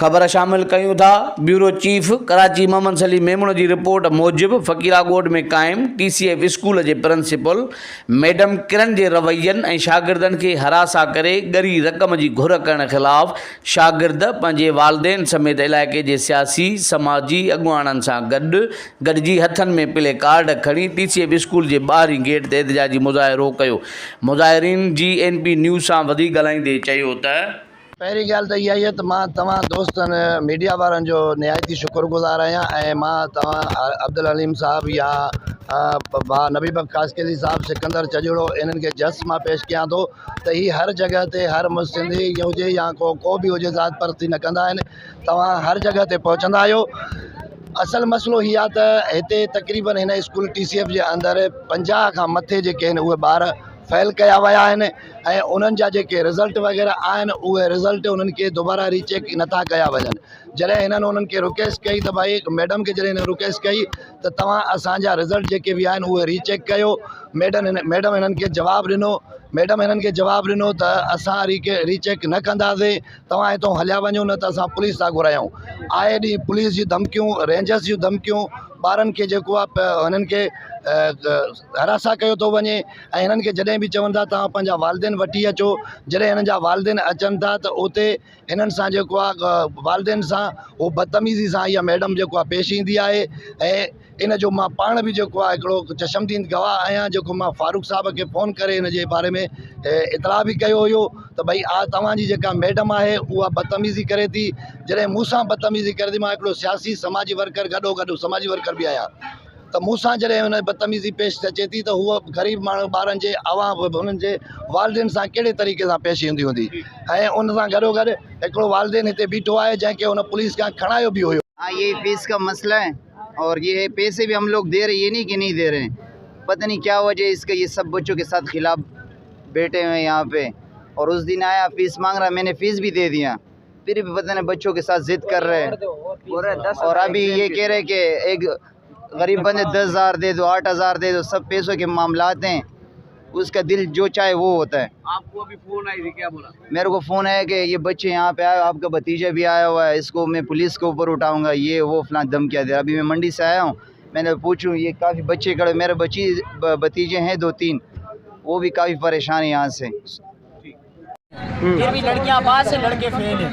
ख़बर शामिल कयूं था। ब्यूरो चीफ कराची मोहम्मद सलीम मेमून की रिपोर्ट मूजिब फ़कीरागोड में क़ाइम TCF स्कूल के प्रिंसिपल मैडम किरण के रवैयन और शागिर्दन के हरासा करे गरी रक़म की घुर करण खिलाफ़ शागिर्द पंहिंजे वालिदैन समेत इलाइक़े के सियासी समाजी अॻुवाणनि सां गॾिजी हथनि में प्ले कार्ड खणी TCF स्कूल के ॿाहिरीं गेट ते एहतजाजी मुज़ाहिरो कयो। मुज़ाहिरीन GNP न्यूज़ सां वधीक ॻाल्हाईंदे चयो त पहली गाल तो यही है तो मां तमाम दोस्तन मीडिया वारन जो निहायती शुक्रगुजार आया ऐं मां अब्दुल हलीम साहब या भा नबी कासकेली साहब सिकंदर चजड़ो इन्हनि के जस मां पेश किया तो ही हर जगह ते हर सिंधी हुजे या को भी हुजे ज़ात परस्ती न कंदा आहिनि। तव्हां हर जगह ते पहुचंदा आहियो। असल मसलो ही आहे त हिते तक़रीबन हिन स्कूल TCF जे अंदरि 50 खां मथे जेके आहिनि उहे ॿार फेल कया विया आहिनि ऐं उन्हनि जा जेके रिज़ल्ट वग़ैरह आहिनि उहे रिज़ल्ट उन्हनि खे दोबारा रीचेक नथा कया वञनि। जॾहिं हिननि उन्हनि खे रिक्वेस्ट कई त भाई मैडम खे जॾहिं हिन रिक्वेस्ट कई त तव्हां असांजा रिज़ल्ट जेके बि आहिनि उहे रीचेक कयो। मैडम हिननि खे जवाबु ॾिनो। मैडम हिननि खे जवाबु ॾिनो त असां रीचेक न कंदासीं, तव्हां हितां हलिया वञो न त असां पुलिस सां घुरायूं। आए ॾींहुं पुलिस जी धमकियूं, रेंजर्स जूं धमकियूं, ॿारनि खे जेको आहे हुननि खे हरासा कयो थो वञे ऐं हिननि खे जॾहिं बि चवनि था तव्हां पंहिंजा वालिदैन वठी अचो, जॾहिं हिननि जा वालिदैन अचनि था त उते हिननि सां जेको आहे वालिदैन सां उहो बदतमीज़ी सां इहा मैडम जेको आहे पेश ईंदी आहे। ऐं इन जो मां पाण बि जेको आहे हिकिड़ो चशमदीद गवाह आहियां, जेको मां फारूक साहब खे फ़ोन करे इन जे बारे में इतला बि कयो हुयो त भई तव्हांजी जेका मैडम आहे उहा बदतमीज़ी करे थी। जॾहिं मूंसां बदतमीज़ी करे थी, मां हिकिड़ो सियासी समाजी वर्कर गॾो समाजी वर्कर बि आहियां, त मूंसां जॾहिं हुन बदतमीज़ी पेश अचे थी त हूअ ग़रीब माण्हू ॿारनि जे आवाम हुननि जे वालिदैन सां कहिड़े तरीक़े सां पेश ईंदी हूंदी। ऐं उन सां गॾोगॾु हिकिड़ो वालिदैन हिते बीठो आहे जंहिंखे हुन पुलिस खां खणायो बि हुयो। ये फीस का मसला है और ये पैसे भी हम लोग दे रहे हैं, ये नहीं कि नहीं दे रहे हैं। पता नहीं क्या वजह है इसका, ये सब बच्चों के साथ खिलाफ बैठे हुए हैं यहाँ पे। और उस दिन आया फीस मांग रहा, मैंने फ़ीस भी दे दिया, फिर भी पता नहीं बच्चों के साथ ज़िद कर रहे हैं। और अभी ये कह रहे हैं कि एक गरीब बंदे 10,000 दे दो, 8,000 दे दो, सब पैसों के मामलात हैं। उसका दिल जो चाहे वो होता है। आपको अभी फ़ोन आई थी, क्या बोला? मेरे को फ़ोन आया कि ये बच्चे यहाँ पे आए, आपका भतीजा भी आया हुआ है, इसको मैं पुलिस के ऊपर उठाऊंगा, ये वो फलां धमकियाँ दे। अभी मैं मंडी से आया हूँ, मैंने पूछूँ ये काफ़ी बच्चे खड़े, मेरे भतीजे हैं 2-3, वो भी काफ़ी परेशान है यहाँ से। फिर भी लड़कियां पास है, लड़के फेल है।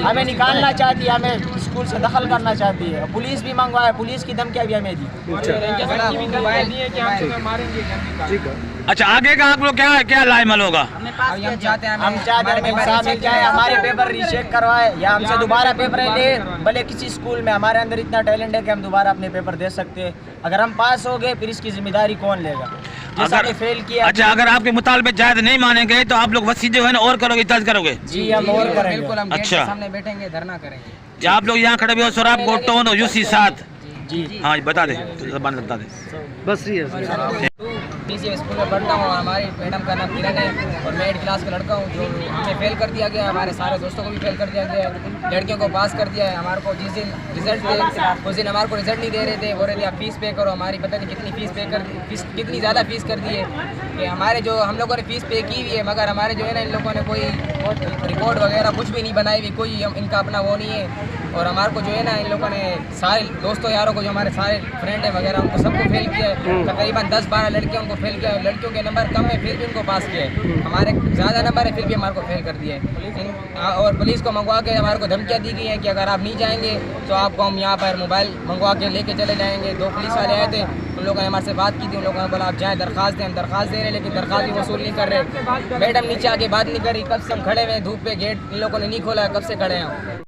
हमें निकालना चाहती है, हमें स्कूल से दखल करना चाहती है। पुलिस भी मंगवाया, पुलिस की धमकियां भी हमें दी। अच्छा, आगे का आप लोग क्या लाइमल होगा? हम चाहते हैं इंसाफ मिल जाए, हमारे पेपर रीचेक करवाए या हमसे दोबारा पेपर ले। भले किसी स्कूल में हमारे अंदर इतना टैलेंट है कि हम दोबारा अपने पेपर दे सकते हैं। अगर हम पास हो गए फिर इसकी जिम्मेदारी कौन लेगा? अगर फेल किया। अच्छा, अगर आपके मुतालबे जायज नहीं मानेंगे तो आप लोग वसी जो है ना और करोगे, इताद करोगे? जी, हम और करेंगे। बिल्कुल, हम अच्छा, सामने बैठेंगे, धरना करेंगे। आप लोग यहाँ खड़े हो सोराब गोटोन और UC 7। जी हाँ, बता दे, बता दे बस। TCF स्कूल में पढ़ता हूँ। हमारी मैडम का नाम किरण है और मैं 8 क्लास का लड़का हूँ। जो हमें फेल कर दिया गया, हमारे सारे दोस्तों को भी फेल कर दिया गया, लड़कियों को पास कर दिया है। हमारे को जिस दिन रिजल्ट थे उस दिन हमारे को रिजल्ट नहीं दे रहे थे, बोल रहे थे आप फीस पे करो। हमारी पता नहीं कितनी फीस पे कर कितनी ज़्यादा फीस कर दी है कि हमारे जो हम लोगों ने फ़ीस पे की हुई है, मगर हमारे जो है ना इन लोगों ने कोई रिपोर्ट वगैरह कुछ भी नहीं बनाई हुई, कोई इनका अपना वो नहीं है। और हमारे को जो है ना इन लोगों ने सारे दोस्तों यारों को, जो हमारे सारे फ्रेंड है वगैरह, उनको सबको फेल किया है। तकरीबन 10-12 लड़कियों को फेल किया है। लड़कियों के नंबर कम है फिर भी उनको पास किया है, हमारे ज़्यादा नंबर है फिर भी हमारे को फेल कर दिया है। और पुलिस को मंगवा के हमारे को धमकियाँ दी गई हैं कि अगर आप नहीं जाएंगे तो आपको हम यहाँ पर मोबाइल मंगवा के लेके चले जाएंगे। 2 पुलिस वाले आए थे, उन लोगों ने हमारे से बात की थी। उन लोगों ने बोला आप जाएँ दरख्वास्त दें। हम दरख्वास्त दे रहे हैं लेकिन दरख्वास्त भी वसूल नहीं कर रहे। मैडम नीचे आके बात नहीं करी, कब से हम खड़े हुए धूप पे, गेट इन लोगों ने नहीं खोला है, कब से खड़े हैं।